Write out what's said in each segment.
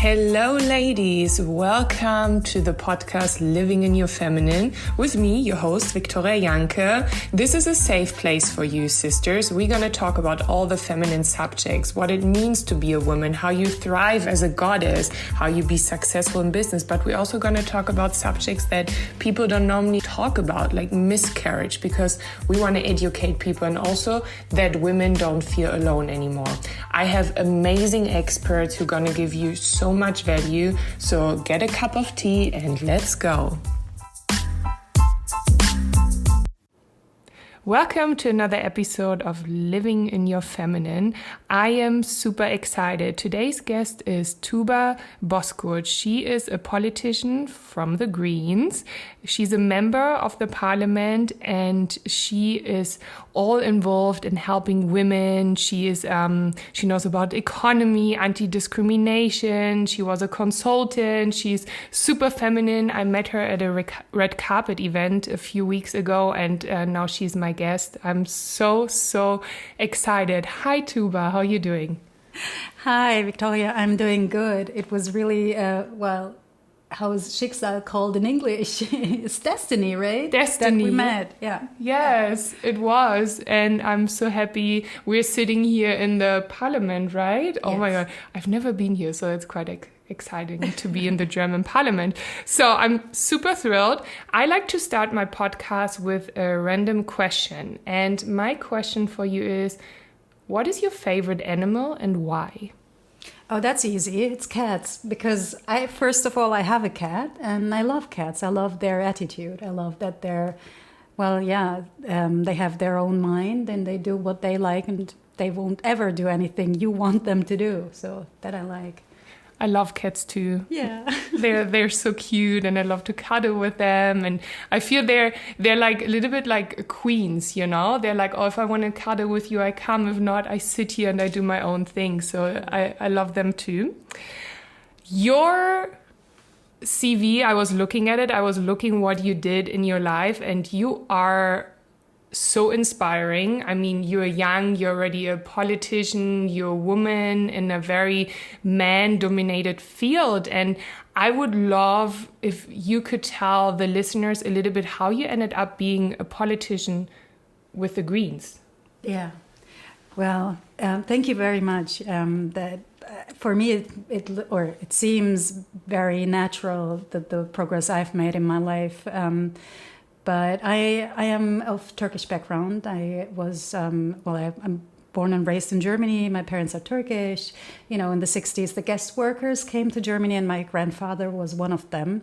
Hello ladies, welcome to the podcast Living in Your Feminine with me, your host Victoria Janke. This is a safe place for you sisters. We're going to talk about all the feminine subjects, what it means to be a woman, how you thrive as a goddess, how you be successful in business, but we're also going to talk about subjects that people don't normally talk about, like miscarriage, because we want to educate people and also that women don't feel alone anymore. I have amazing experts who are going to give you so much value. So get a cup of tea and let's go. Welcome to another episode of Living in Your Feminine. I am super excited. Today's guest is Tuba Bozkurt. She is a politician from the Greens. She's a member of the parliament and she is all involved in helping women. She knows about economy, anti-discrimination. She was a consultant. She's super feminine. I met her at a red carpet event a few weeks ago and now she's my guest. I'm so excited. Hi Tuba, how are you doing? Hi Victoria, I'm doing good. It was really, how is Schicksal called in English? It's destiny, right? Destiny. That we met, yeah. Yes, it was. And I'm so happy we're sitting here in the parliament, right? Oh my God, I've never been here, so it's quite exciting to be in the German parliament. So I'm super thrilled. I like to start my podcast with a random question. And my question for you is, what is your favorite animal and why? Oh, that's easy. It's cats. Because first of all, I have a cat and I love cats. I love their attitude. I love that they have their own mind and they do what they like and they won't ever do anything you want them to do. So that I like. I love cats too. Yeah. They're so cute and I love to cuddle with them and I feel they're like a little bit like queens, you know? They're like, oh, if I want to cuddle with you, I come. If not, I sit here and I do my own thing. So I love them too. Your CV, I was looking at it. I was looking what you did in your life and you are so inspiring. I mean, you're young, you're already a politician, you're a woman in a very man-dominated field. And I would love if you could tell the listeners a little bit how you ended up being a politician with the Greens. Yeah. Well, thank you very much. For me, it seems very natural that the progress I've made in my life. But I am of Turkish background. I'm born and raised in Germany. My parents are Turkish. You know, in the 60s, the guest workers came to Germany and my grandfather was one of them.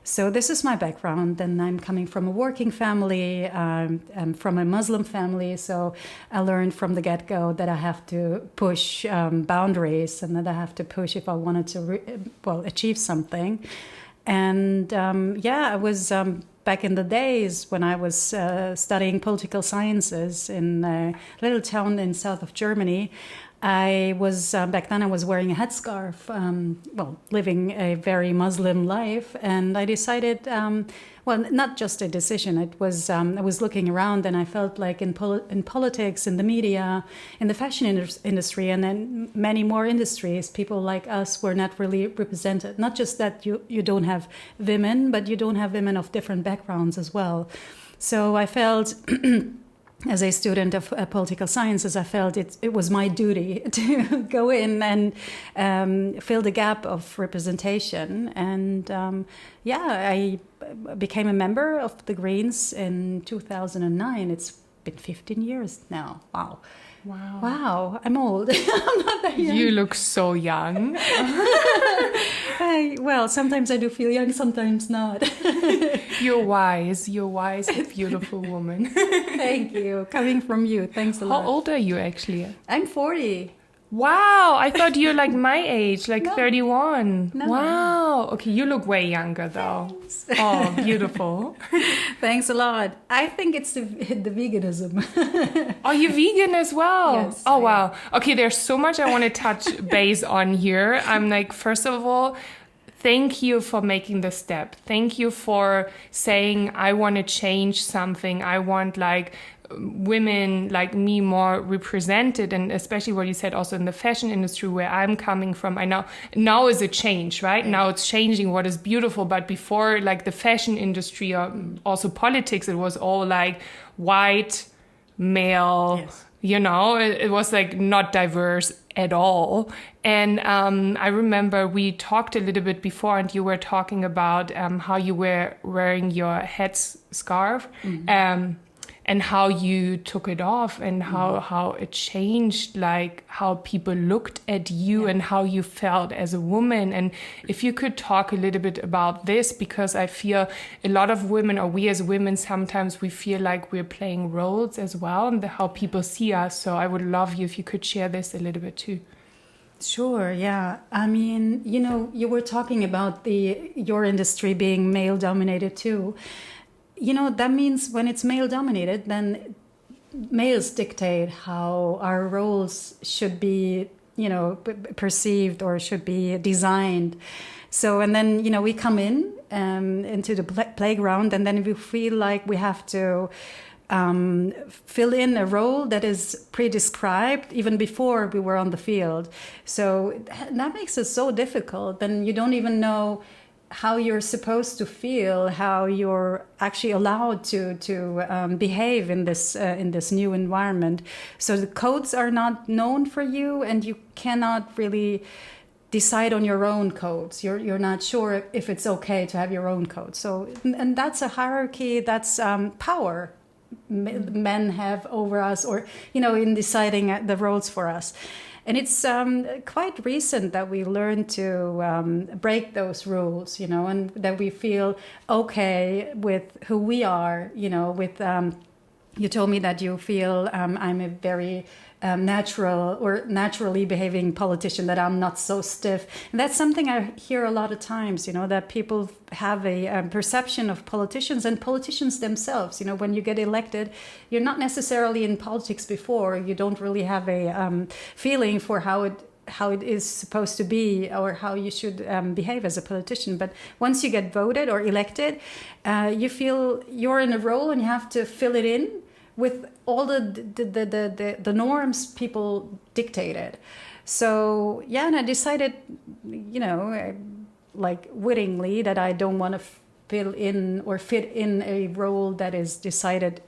So this is my background. And I'm coming from a working family. I'm from a Muslim family. So I learned from the get-go that I have to push boundaries and that I have to push if I wanted to achieve something. And I was... back in the days when I was studying political sciences in a little town in south of Germany, back then I was wearing a headscarf, living a very Muslim life. And I decided, not just a decision, it was, I was looking around and I felt like in politics, in the media, in the fashion industry, and then many more industries, people like us were not really represented. Not just that you don't have women, but you don't have women of different backgrounds as well. So I felt... As a student of political sciences, I felt it was my duty to go in and fill the gap of representation. And I became a member of the Greens in 2009. It's been 15 years now. Wow, I'm old. I'm not that young. You look so young. Sometimes I do feel young, sometimes not. You're wise, beautiful woman. Thank you. Coming from you, thanks a lot. How old are you actually? I'm 40. Wow, I thought you were like my age, like No. 31. No. Wow. Okay, you look way younger though. Thanks. Oh, beautiful. Thanks a lot. I think it's the veganism. Are you vegan as well? Yes. Oh, wow. Okay, there's so much I want to touch base on here. I'm like, first of all, thank you for making the step. Thank you for saying, I want to change something. I want like women like me more represented, and especially what you said also in the fashion industry where I'm coming from. I know now is a change, right? Now it's changing what is beautiful, but before, like the fashion industry or also politics, it was all like white, male, you know, it was like not diverse at all. And I remember we talked a little bit before, and you were talking about how you were wearing your headscarf. And how you took it off, and how it changed, like how people looked at you and how you felt as a woman. And if you could talk a little bit about this, because I feel a lot of women, or we as women, sometimes we feel like we're playing roles as well, and how people see us. So I would love you if you could share this a little bit too. Sure, yeah. I mean, you know, you were talking about your industry being male dominated too. You know, that means when it's male dominated, then males dictate how our roles should be, you know, perceived or should be designed. So, and then, you know, we come into the playground, and then we feel like we have to fill in a role that is pre-described even before we were on the field. So that makes it so difficult. Then you don't even know how you're supposed to feel, how you're actually allowed to behave in this new environment. So the codes are not known for you, and you cannot really decide on your own codes. You're not sure if it's okay to have your own code. So, and that's a hierarchy, that's power men have over us, or, you know, in deciding the roles for us. And it's quite recent that we learned to break those rules, you know, and that we feel okay with who we are, you know, with, you told me that you feel I'm a very natural or naturally behaving politician, that I'm not so stiff. And that's something I hear a lot of times, you know, that people have a perception of politicians and politicians themselves. You know, when you get elected, you're not necessarily in politics before. You don't really have a feeling for how it is supposed to be, or how you should behave as a politician. But once you get voted or elected, you feel you're in a role and you have to fill it in with all the norms people dictated. So yeah, and I decided, you know, like wittingly, that I don't want to fill in or fit in a role that is decided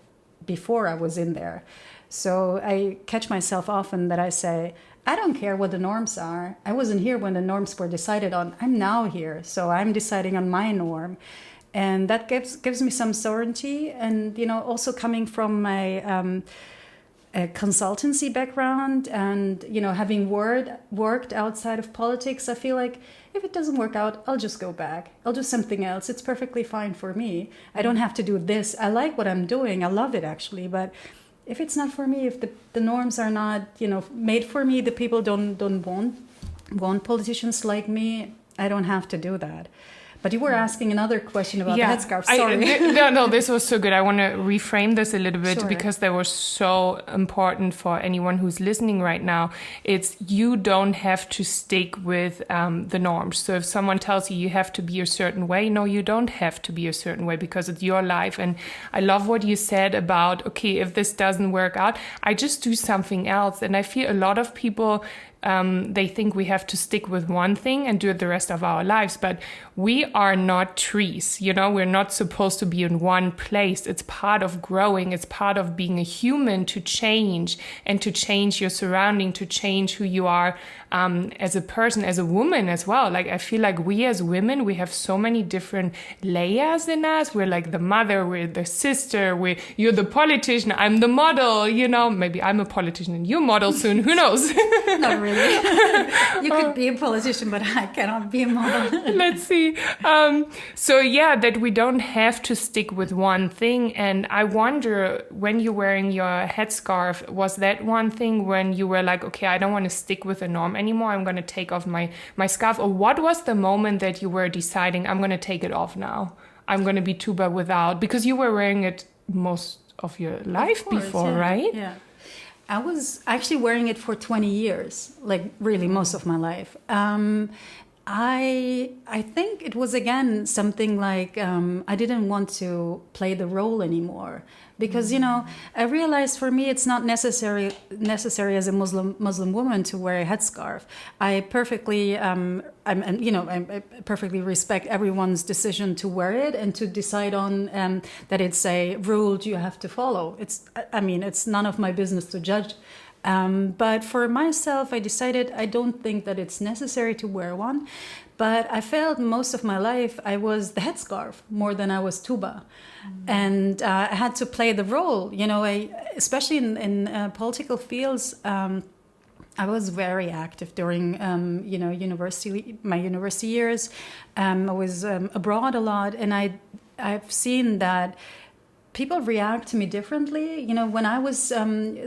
before I was in there. So I catch myself often that I say, I don't care what the norms are. I wasn't here when the norms were decided on. I'm now here, so I'm deciding on my norm. And that gives me some certainty. And, you know, also coming from my a consultancy background, and, you know, having worked outside of politics, I feel like if it doesn't work out, I'll just go back. I'll do something else. It's perfectly fine for me. I don't have to do this. I like what I'm doing. I love it, actually. But if it's not for me, if the norms are not, you know, made for me, the people don't want politicians like me, I don't have to do that. But you were asking another question about the headscarf. Sorry. No, this was so good. I want to reframe this a little bit, because that was so important for anyone who's listening right now. It's, you don't have to stick with the norms. So if someone tells you have to be a certain way, no, you don't have to be a certain way, because it's your life. And I love what you said about, okay, if this doesn't work out, I just do something else. And I feel a lot of people, they think we have to stick with one thing and do it the rest of our lives. But we are not trees, you know, we're not supposed to be in one place. It's part of growing. It's part of being a human, to change, and to change your surrounding, to change who you are as a person, as a woman as well. Like, I feel like we as women, we have so many different layers in us. We're like the mother, we're the sister, you're the politician, I'm the model, you know, maybe I'm a politician and you model soon, who knows? Not really. You could be a politician, but I cannot be a model. Let's see. So yeah, that we don't have to stick with one thing. And I wonder, when you're wearing your headscarf, was that one thing when you were like, okay, I don't want to stick with a norm anymore, I'm going to take off my scarf? Or what was the moment that you were deciding, I'm going to take it off now, I'm going to be tuba without? Because you were wearing it most of your life before, right? Yeah. I was actually wearing it for 20 years, like really most of my life. I think it was again something like I didn't want to play the role anymore because I realized for me it's not necessary as a Muslim woman to wear a headscarf. I perfectly I perfectly respect everyone's decision to wear it and to decide on that it's a rule you have to follow. It's none of my business to judge. But for myself, I decided I don't think that it's necessary to wear one. But I felt most of my life I was the headscarf more than I was tuba. And I had to play the role, especially in political fields. I was very active during, my university years. I was abroad a lot, and I've seen that people react to me differently. When I was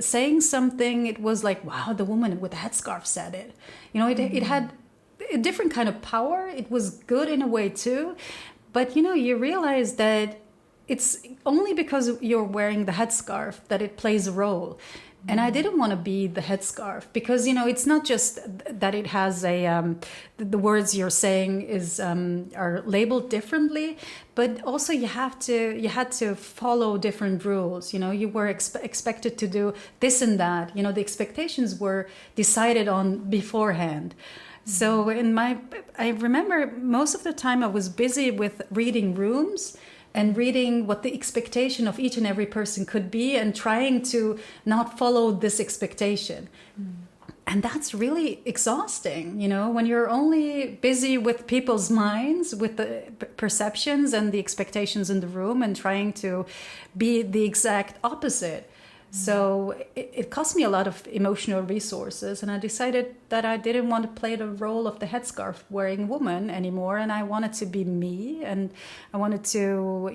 saying something, it was like, wow, the woman with the headscarf said it. It had a different kind of power. It was good in a way too. But, you realize that it's only because you're wearing the headscarf that it plays a role. And I didn't want to be the headscarf because, it's not just that it has the words you're saying are labeled differently, but also you had to follow different rules. You were expected to do this and that. The expectations were decided on beforehand. So I remember most of the time I was busy with reading rooms and reading what the expectation of each and every person could be and trying to not follow this expectation. And that's really exhausting, when you're only busy with people's minds, with the perceptions and the expectations in the room and trying to be the exact opposite. So it cost me a lot of emotional resources, and I decided that I didn't want to play the role of the headscarf wearing woman anymore, and I wanted to be me, and I wanted to,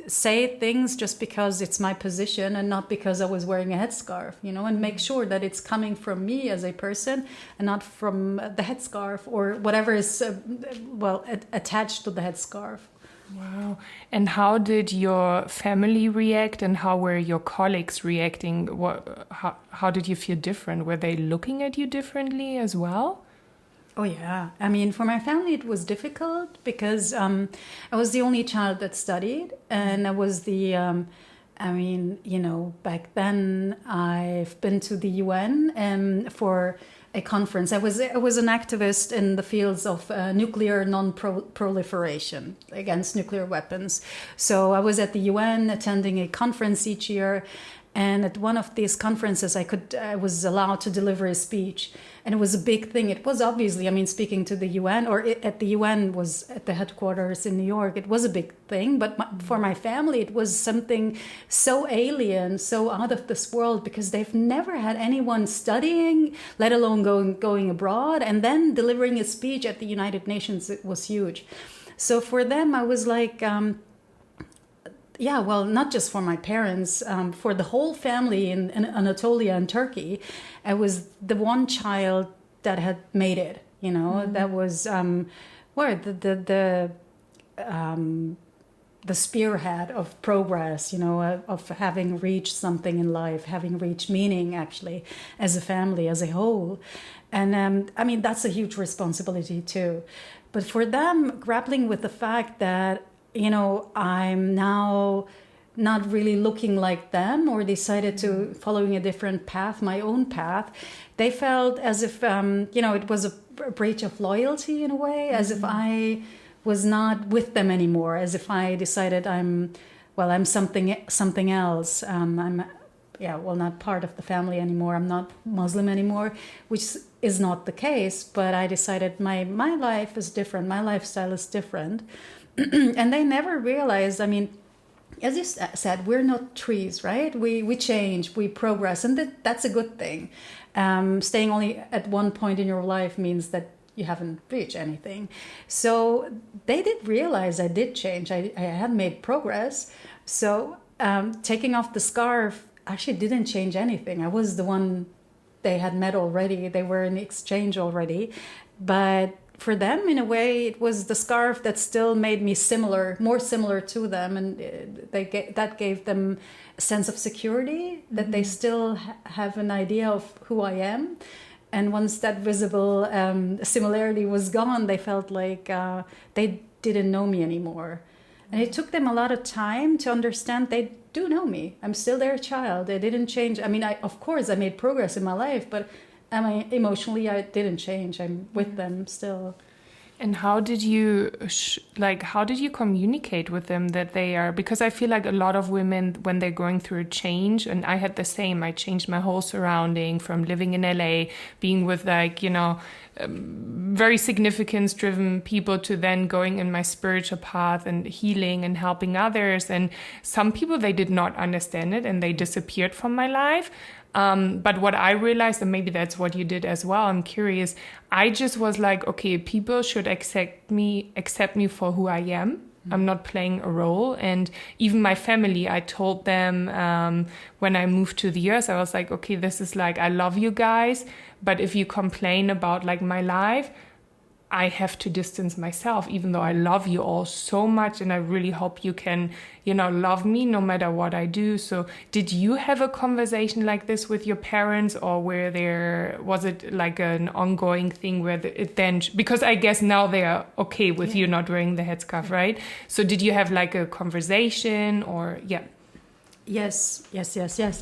say things just because it's my position and not because I was wearing a headscarf, and make sure that it's coming from me as a person and not from the headscarf or whatever is, attached to the headscarf. Wow. And how did your family react, and how were your colleagues reacting? How did you feel different? Were they looking at you differently as well? Oh, yeah. For my family, it was difficult because I was the only child that studied, and I was back then I've been to the UN for a conference. I was an activist in the fields of nuclear non-proliferation against nuclear weapons. So I was at the UN attending a conference each year, and at one of these conferences I was allowed to deliver a speech, and it was a big thing. It was obviously, speaking to the UN, at the UN was at the headquarters in New York. It was a big thing, but for my family it was something so alien, so out of this world, because they've never had anyone studying, let alone going abroad, and then delivering a speech at the United Nations. It was huge. So for them I was like, not just for my parents, for the whole family in Anatolia and Turkey, I was the one child that had made it. That was the spearhead of progress. Of having reached something in life, having reached meaning actually as a family, as a whole, and that's a huge responsibility too. But for them, grappling with the fact that I'm now not really looking like them, or decided to following a different path, my own path, they felt as if, it was a breach of loyalty in a way, as if I was not with them anymore, as if I decided I'm something else. I'm not part of the family anymore. I'm not Muslim anymore, which is not the case. But I decided my life is different. My lifestyle is different. And they never realized, as you said, we're not trees, right? We change, we progress, and that's a good thing. Staying only at one point in your life means that you haven't reached anything. So they did realize I did change. I had made progress. So taking off the scarf actually didn't change anything. I was the one they had met already. They were in exchange already. But for them, in a way, it was the scarf that still made me more similar to them, and that gave them a sense of security, that they still have an idea of who I am, And once that visible similarity was gone, they felt like they didn't know me anymore. And it took them a lot of time to understand they do know me. I'm still their child. They didn't change. I mean, of course, I made progress in my life, but emotionally, I didn't change. I'm with them still. And how did you how did you communicate with them that they are, because I feel like a lot of women, when they're going through a change, and I had the same, I changed my whole surrounding from living in LA, being with very significance driven people, to then going in my spiritual path and healing and helping others. And some people, they did not understand it and they disappeared from my life. But what I realized, and maybe that's what you did as well, I'm curious, I just was like, okay, people should accept me for who I am. Mm-hmm. I'm not playing a role. And even my family, I told them when I moved to the US, I was like, okay, this is I love you guys, but if you complain about my life, I have to distance myself, even though I love you all so much, and I really hope you can, love me no matter what I do. So did you have a conversation like this with your parents, or was it an ongoing thing where it then, because I guess now they are okay with you not wearing the headscarf, right? So did you have a conversation or, yeah? Yes.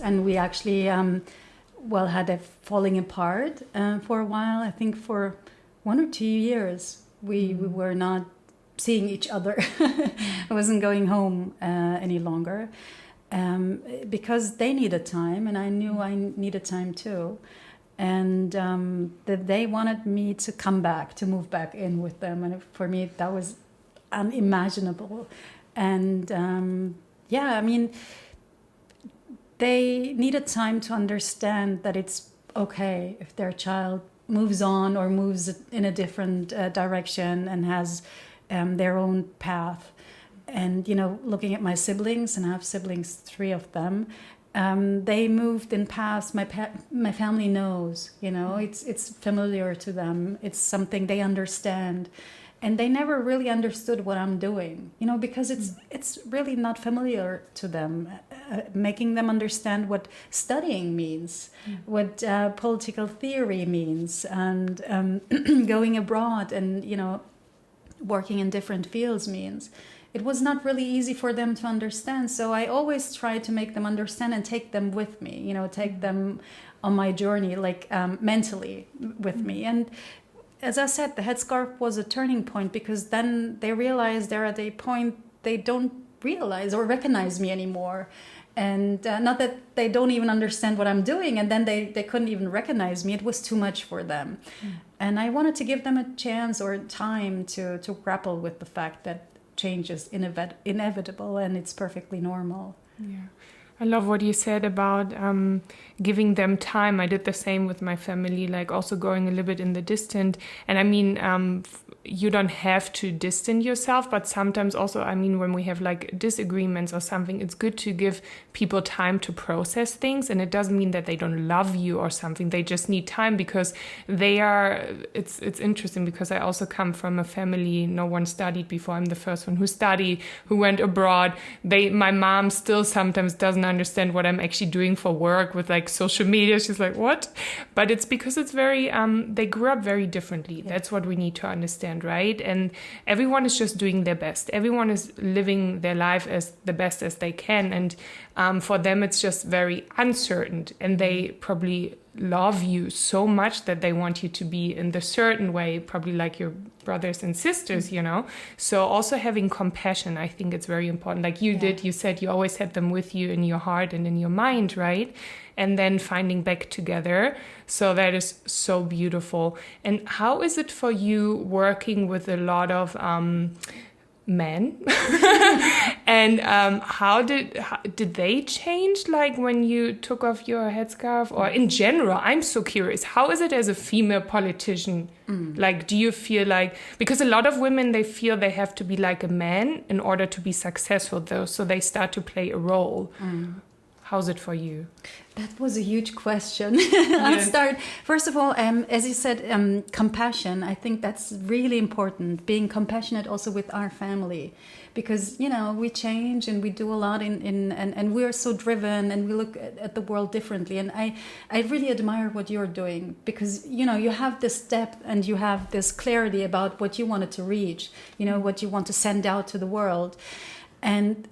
And we actually, had a falling apart for a while. I think for 1 or 2 years, we were not seeing each other. I wasn't going home any longer because they needed time, and I knew I needed time too. And that they wanted me to come back, to move back in with them. And for me, that was unimaginable. And they needed time to understand that it's okay if their child moves on or moves in a different direction and has their own path. And, looking at my siblings, and I have siblings, 3 of them, they moved in paths my family knows, it's familiar to them. It's something they understand. And they never really understood what I'm doing, because it's really not familiar to them. Making them understand what studying means, what political theory means, and going abroad and, working in different fields means. It was not really easy for them to understand. So I always try to make them understand and take them with me, take them on my journey, mentally with me. And as I said, the headscarf was a turning point, because then they realized they're at a point they don't realize or recognize me anymore. And not that they don't even understand what I'm doing, and then they couldn't even recognize me. It was too much for them. And I wanted to give them a chance or time to grapple with the fact that change is inevitable and it's perfectly normal. Yeah. I love what you said about giving them time. I did the same with my family, also going a little bit in the distant. And I mean, you don't have to distance yourself, but sometimes also, when we have disagreements or something, it's good to give people time to process things. And it doesn't mean that they don't love you or something. They just need time, because it's interesting, because I also come from a family, no one studied before. I'm the first one who studied, who went abroad. My mom still sometimes doesn't understand what I'm actually doing for work with social media. She's like, what? But it's because it's very, they grew up very differently. Yeah. That's what we need to understand, right? And everyone is just doing their best. Everyone is living their life as the best as they can. And for them, it's just very uncertain. And they probably love you so much that they want you to be in the certain way, probably like your brothers and sisters, So also having compassion, I think it's very important. Like you did, you said you always had them with you in your heart and in your mind, right? And then finding back together. So that is so beautiful. And how is it for you working with a lot of men? And how did they change, when you took off your headscarf, or in general? I'm so curious, how is it as a female politician? Do you feel because a lot of women, they feel they have to be like a man in order to be successful, though, so they start to play a role. how's it for you? That was a huge question. I'll start. First of all, as you said, compassion. I think that's really important. Being compassionate also with our family, because we change and we do a lot and we are so driven and we look at the world differently. And I really admire what you're doing, because you have this depth and you have this clarity about what you wanted to reach. What you want to send out to the world, and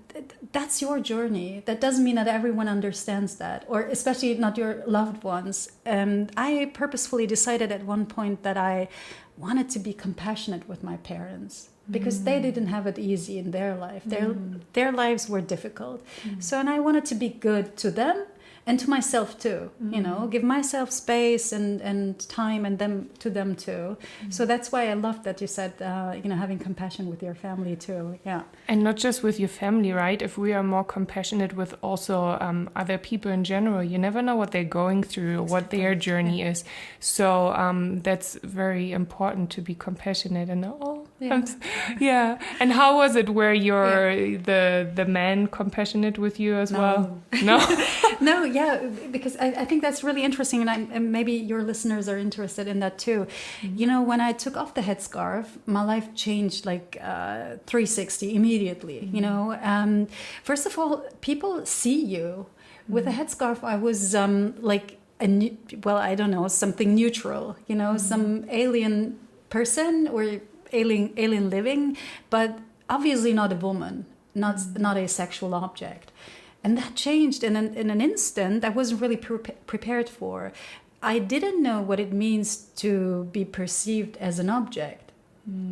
that's your journey. That doesn't mean that everyone understands that, or especially not your loved ones. I purposefully decided at one point that I wanted to be compassionate with my parents, because they didn't have it easy in their life. Their lives were difficult. And I wanted to be good to them and to myself too, give myself space and time and them too. So that's why I love that you said, having compassion with your family too. Yeah. And not just with your family, right? If we are more compassionate with also other people in general, you never know what they're going through or what their journey is. So that's very important, to be compassionate and yeah. And how was it? Were the men compassionate with you as well? No. No, yeah, because I think that's really interesting, and maybe your listeners are interested in that too. When I took off the headscarf, my life changed like 360 immediately. First of all, people see you with a headscarf. I was I don't know, something neutral. Some alien person or alien living, but obviously not a woman, not a sexual object. And that changed in an instant. I wasn't really prepared for. I didn't know what it means to be perceived as an object.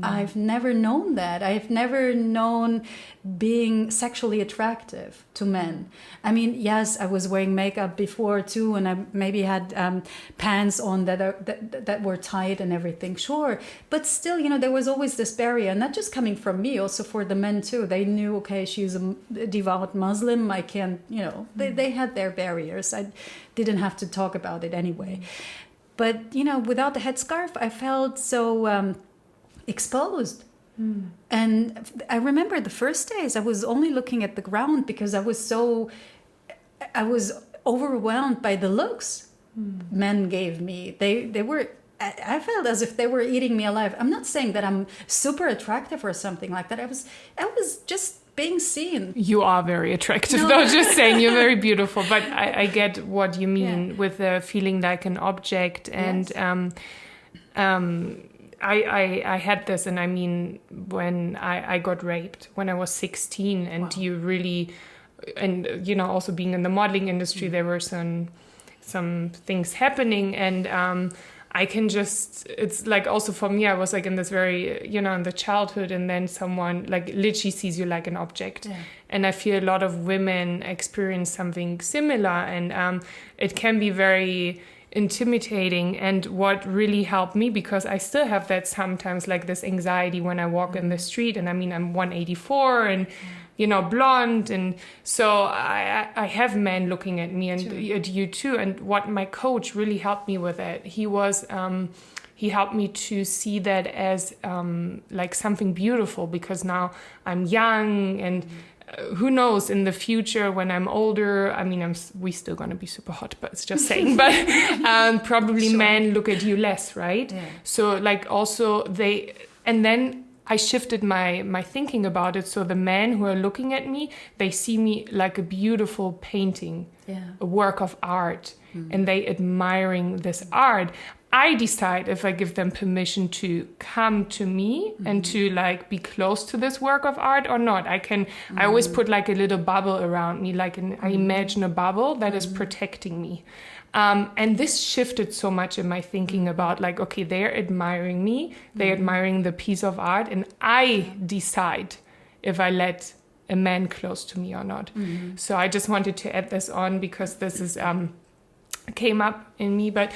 I've never known that. I've never known being sexually attractive to men. I mean, yes, I was wearing makeup before too, and I maybe had pants on that were tight and everything, sure. But still, there was always this barrier, not just coming from me, also for the men too. They knew, okay, she's a devout Muslim. I can't, they had their barriers. I didn't have to talk about it anyway. But, without the headscarf, I felt so exposed. And I remember the first days I was only looking at the ground, because I was overwhelmed by the looks men gave me. They were, I felt as if they were eating me alive. I'm not saying that I'm super attractive or something like that. I was just being seen. You are very attractive, though, just saying. You're very beautiful. But I get what you mean with feeling like an object. And I had this, and I mean, when I got raped when I was 16, and you really, and also being in the modeling industry, there were some things happening, and I can just, it's like also for me, I was like in this very, in the childhood, and then someone like literally sees you like an object. And I feel a lot of women experience something similar, and it can be very intimidating. And what really helped me, because I still have that sometimes, like this anxiety when I walk in the street, and I mean, I'm 184 and blonde, and so I have men looking at me, and at you too. And what my coach really helped me with it, he helped me to see that as like something beautiful, because now I'm young, and who knows, in the future when I'm older, I mean, we still gonna be super hot, but it's just saying, but probably men look at you less, right? Yeah. So like also and then I shifted my thinking about it. So the men who are looking at me, they see me like a beautiful painting, a work of art, and they admiring this art. I decide if I give them permission to come to me and to like be close to this work of art or not. I always put like a little bubble around me, like I imagine a bubble that is protecting me. And this shifted so much in my thinking about like, okay, they're admiring me, they're admiring the piece of art, and I decide if I let a man close to me or not. So I just wanted to add this on, because this is came up in me. But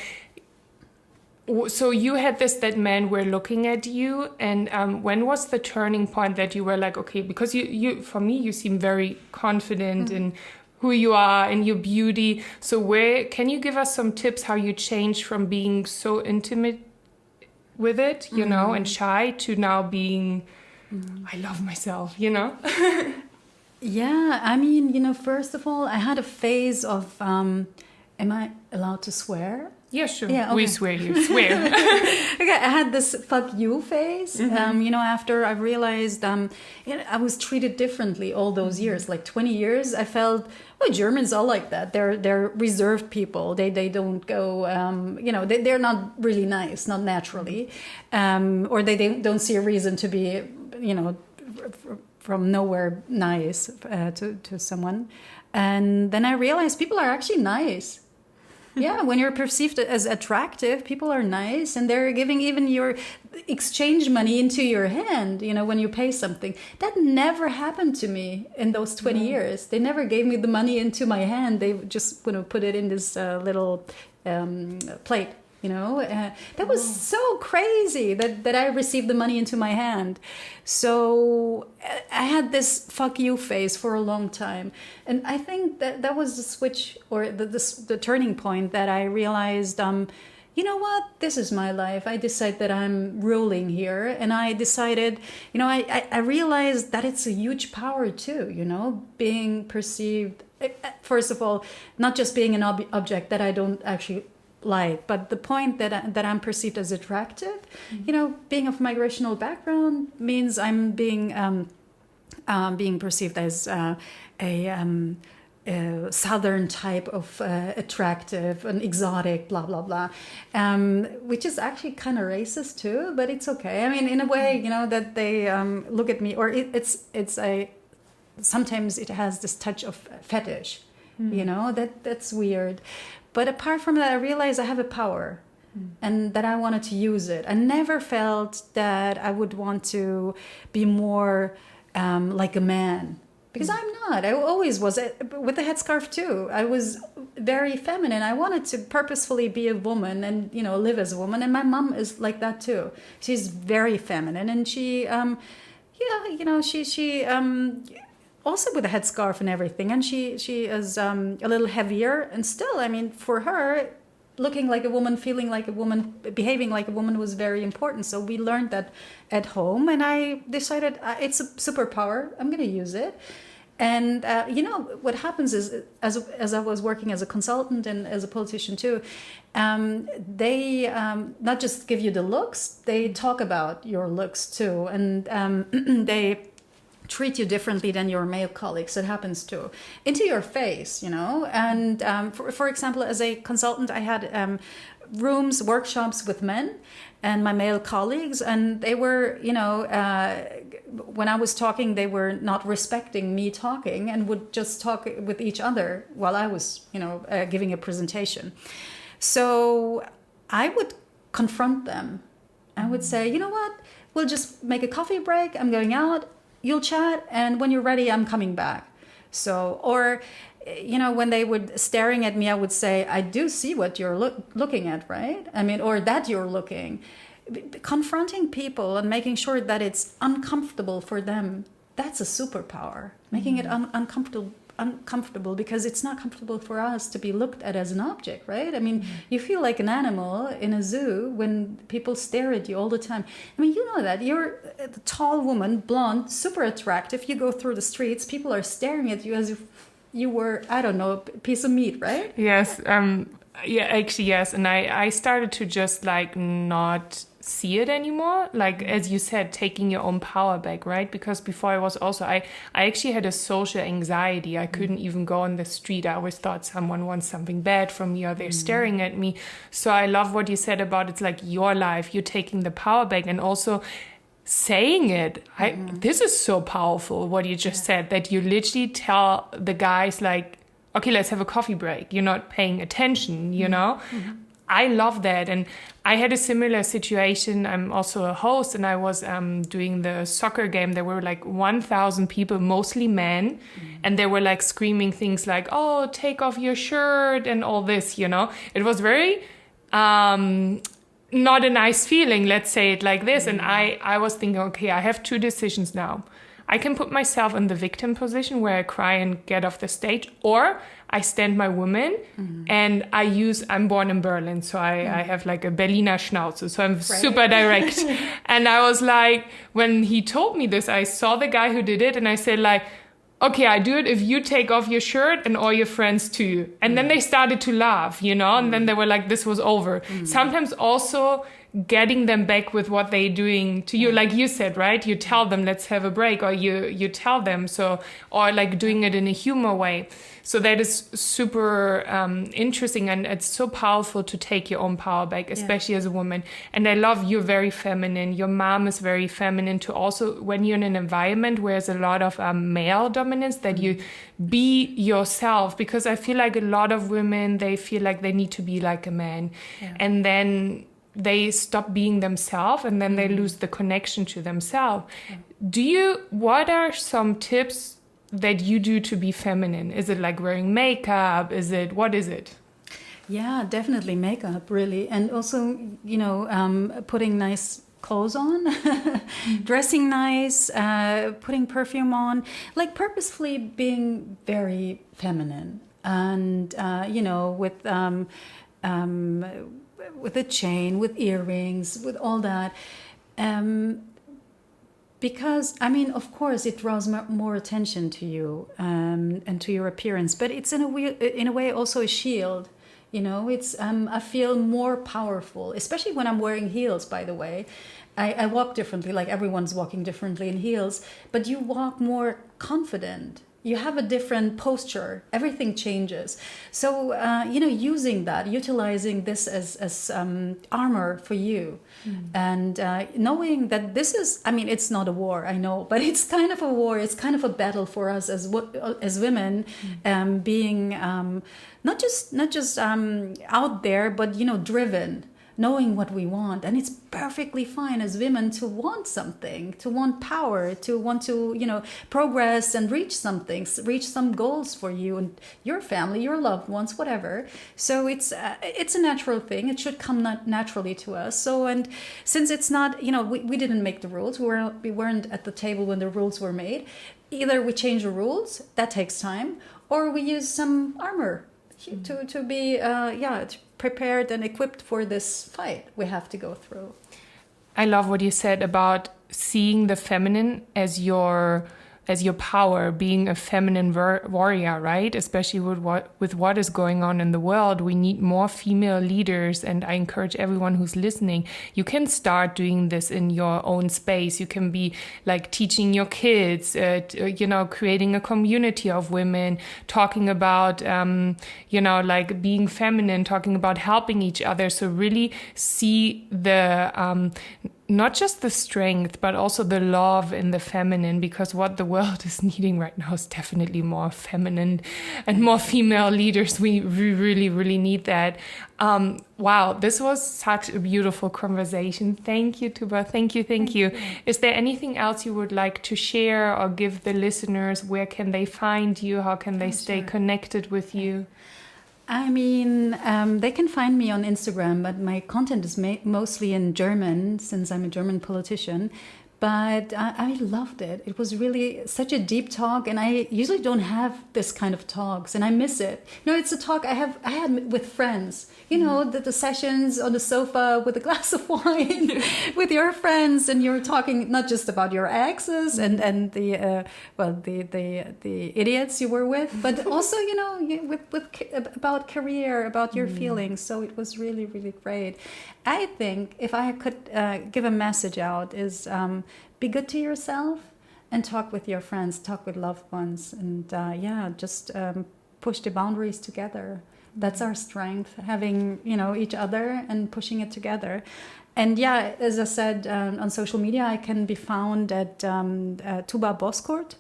so you had this, that men were looking at you, and when was the turning point that you were like, okay, because you for me, you seem very confident in who you are and your beauty. So where can you give us some tips how you changed from being so intimate with it, and shy, to now being, I love myself, Yeah, I mean, first of all, I had a phase of, am I allowed to swear? Yeah, sure. Yeah, okay. We swear you swear. Okay, I had this fuck you phase, after I realized I was treated differently all those years, like 20 years. I felt, well, Germans are like that. They're reserved people. They don't go, they're not really nice, not naturally. Or they don't see a reason to be, from nowhere nice to someone. And then I realized people are actually nice. Yeah, when you're perceived as attractive, people are nice, and they're giving even your exchange money into your hand, when you pay something. That never happened to me in those 20 years. They never gave me the money into my hand. They just put it in this little plate. That was so crazy that I received the money into my hand. So I had this fuck you phase for a long time. And I think that was the switch, or the turning point, that I realized, you know what, this is my life. I decide that I'm ruling here. And I decided, I realized that it's a huge power too, being perceived, first of all, not just being an object that I don't actually like, but the point that I'm perceived as attractive, being of migrational background means I'm being perceived as a southern type of attractive and exotic, blah blah blah, which is actually kind of racist too, but it's okay. I mean, in a way, that they look at me, or it's a sometimes it has this touch of fetish, that's weird. But apart from that, I realized I have a power and that I wanted to use it. I never felt that I would want to be more like a man, because I'm not. I always was. With the headscarf too, I was very feminine. I wanted to purposefully be a woman and, live as a woman. And my mom is like that too. She's very feminine, and she, she also with a headscarf and everything, and she is a little heavier, and still, I mean, for her, looking like a woman, feeling like a woman, behaving like a woman was very important. So we learned that at home, and I decided it's a superpower. I'm going to use it. And what happens is, as I was working as a consultant and as a politician too, they not just give you the looks, they talk about your looks too, and they treat you differently than your male colleagues. It happens too, into your face, And for example, as a consultant, I had workshops with men and my male colleagues, and they were, when I was talking, they were not respecting me talking and would just talk with each other while I was, giving a presentation. So I would confront them. I would say, you know what, we'll just make a coffee break. I'm going out. You'll chat, and when you're ready, I'm coming back. So, or, when they were staring at me, I would say, I do see what you're looking at, right? I mean, or that you're looking. Confronting people and making sure that it's uncomfortable for them, that's a superpower. Making it uncomfortable, because it's not comfortable for us to be looked at as an object, right? I mean, you feel like an animal in a zoo when people stare at you all the time. I mean, that you're a tall woman, blonde, super attractive. You go through the streets, people are staring at you as if you were, I don't know, a piece of meat, right? Yes. Yeah, actually, yes. And I started to just not see it anymore, as you said, taking your own power back, right? Because before I was also, I actually had a social anxiety. I couldn't even go on the street. I always thought someone wants something bad from me, or they're staring at me. So I love what you said about it's like your life, you're taking the power back, and also saying it. This is so powerful, what you just said, that you literally tell the guys okay, let's have a coffee break. You're not paying attention, I love that. And I had a similar situation. I'm also a host, and I was doing the soccer game. There were 1,000 people, mostly men. And they were screaming things like, oh, take off your shirt and all this, It was very not a nice feeling, let's say it like this. And I was thinking, okay, I have two decisions now. I can put myself in the victim position where I cry and get off the stage, or I stand my woman and I'm born in Berlin, so I have a Berliner Schnauze, so I'm super direct. And I was when he told me this, I saw the guy who did it, and I said okay, I do it if you take off your shirt and all your friends too. And then they started to laugh, and then they were like, this was over. Sometimes also getting them back with what they're doing to you, like you said, right? You tell them, let's have a break, or you tell them, or like doing it in a humor way. So that is super interesting, and it's so powerful to take your own power back, especially as a woman. And I love you're very feminine. Your mom is very feminine too. Also, when you're in an environment where there's a lot of male dominance, that you be yourself, because I feel like a lot of women, they feel like they need to be like a man, and then they stop being themselves, and then they lose the connection to themselves. What are some tips that you do to be feminine? Is it like wearing makeup? What is it? Yeah, definitely makeup, really. And also, putting nice clothes on, dressing nice, putting perfume on, like purposefully being very feminine. And, with a chain, with earrings, with all that. Because, of course, it draws more attention to you and to your appearance, but it's in a way also a shield. It's I feel more powerful, especially when I'm wearing heels, by the way. I walk differently, like everyone's walking differently in heels, but you walk more confident. You have a different posture. Everything changes. So, utilizing this as armor for you. And knowing that this is, it's not a war, I know, but it's kind of a war. It's kind of a battle for us as women, being not just out there, but, driven. Knowing what we want. And it's perfectly fine as women to want something, to want power, to want to, progress and reach some goals for you and your family, your loved ones, whatever. So it's a natural thing. It should come naturally to us. So, and since it's not, we didn't make the rules. We weren't at the table when the rules were made. Either we change the rules, that takes time, or we use some armor to be, prepared and equipped for this fight we have to go through. I love what you said about seeing the feminine as your power, being a feminine warrior, right? Especially with what is going on in the world. We need more female leaders, and I encourage everyone who's listening, you can start doing this in your own space. You can be like teaching your kids, creating a community of women, talking about, like being feminine, talking about helping each other. So really see the not just the strength, but also the love in the feminine, because what the world is needing right now is definitely more feminine and more female leaders. We really, really need that. Wow, this was such a beautiful conversation. Thank you, Tuba. Thank you. Is there anything else you would like to share or give the listeners? Where can they find you? How can they stay connected with you? They can find me on Instagram, but my content is mostly in German, since I'm a German politician. But I loved it. It was really such a deep talk, and I usually don't have this kind of talks, and I miss it. It's a talk I had with friends. The sessions on the sofa with a glass of wine with your friends, and you're talking not just about your exes and the idiots you were with, but also about career, about your feelings. So it was really, really great. I think if I could give a message out is be good to yourself and talk with your friends, talk with loved ones, and just push the boundaries together. That's our strength, having each other and pushing it together. And as I said, on social media, I can be found at Tuba Bozkurt.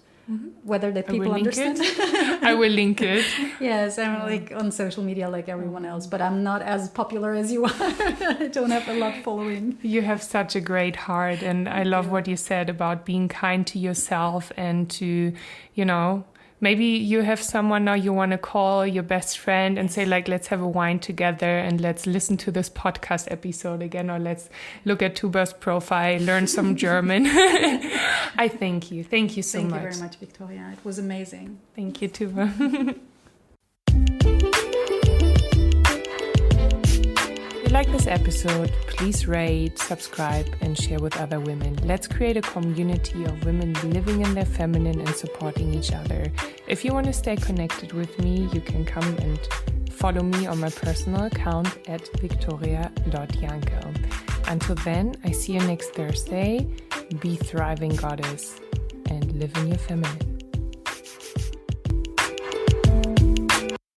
Whether the people understand. I will link it. Yes, I'm like on social media like everyone else, but I'm not as popular as you are. I don't have a lot following. You have such a great heart, and I love what you said about being kind to yourself and to, maybe you have someone now you want to call your best friend and say, like, let's have a wine together and let's listen to this podcast episode again, or let's look at Tuba's profile, learn some German. I thank you. Thank you so much. Thank you very much, Victoria. It was amazing. Thank you, Tuba. you like this episode, please rate, subscribe, and share with other women. Let's create a community of women living in their feminine and supporting each other. If you want to stay connected with me, you can come and follow me on my personal account at victoria.jankel. Until then, I see you next Thursday. Be thriving, goddess, and live in your feminine.